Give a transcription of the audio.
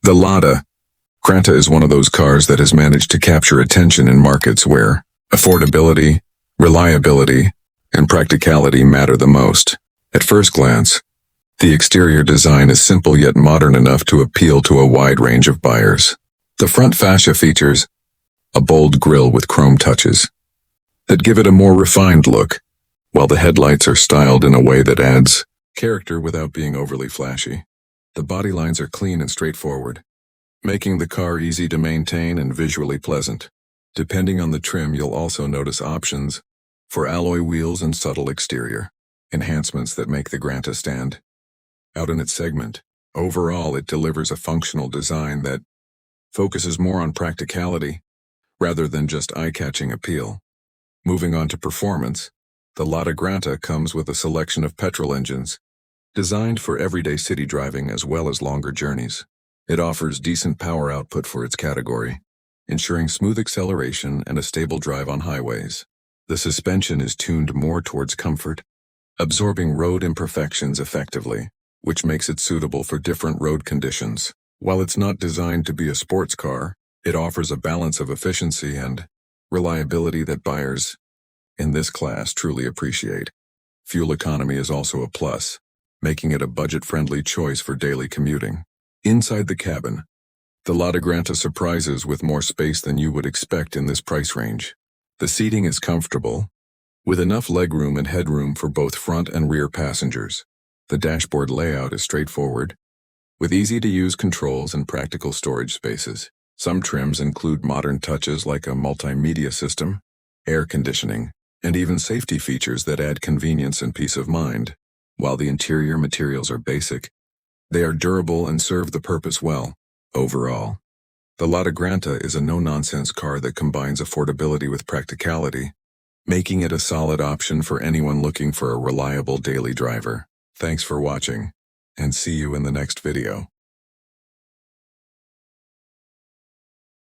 The Lada Granta is one of those cars that has managed to capture attention in markets where affordability, reliability, and practicality matter the most. At first glance, the exterior design is simple yet modern enough to appeal to a wide range of buyers. The front fascia features a bold grille with chrome touches that give it a more refined look, while the headlights are styled in a way that adds character without being overly flashy. The body lines are clean and straightforward, making the car easy to maintain and visually pleasant. Depending on the trim, you'll also notice options for alloy wheels and subtle exterior enhancements that make the Granta stand out in its segment. Overall, it delivers a functional design that focuses more on practicality rather than just eye-catching appeal. Moving on to performance, the Lada Granta comes with a selection of petrol engines designed for everyday city driving as well as longer journeys. It offers decent power output for its category, ensuring smooth acceleration and a stable drive on highways. The suspension is tuned more towards comfort, absorbing road imperfections effectively, which makes it suitable for different road conditions. While it's not designed to be a sports car, it offers a balance of efficiency and reliability that buyers in this class truly appreciate. Fuel economy is also a plus, making it a budget-friendly choice for daily commuting. Inside the cabin, the Lada Granta surprises with more space than you would expect in this price range. The seating is comfortable, with enough legroom and headroom for both front and rear passengers. The dashboard layout is straightforward, with easy-to-use controls and practical storage spaces. Some trims include modern touches like a multimedia system, air conditioning, and even safety features that add convenience and peace of mind. While the interior materials are basic, they are durable and serve the purpose well. Overall, the Lada Granta is a no-nonsense car that combines affordability with practicality, making it a solid option for anyone looking for a reliable daily driver. Thanks for watching, and see you in the next video.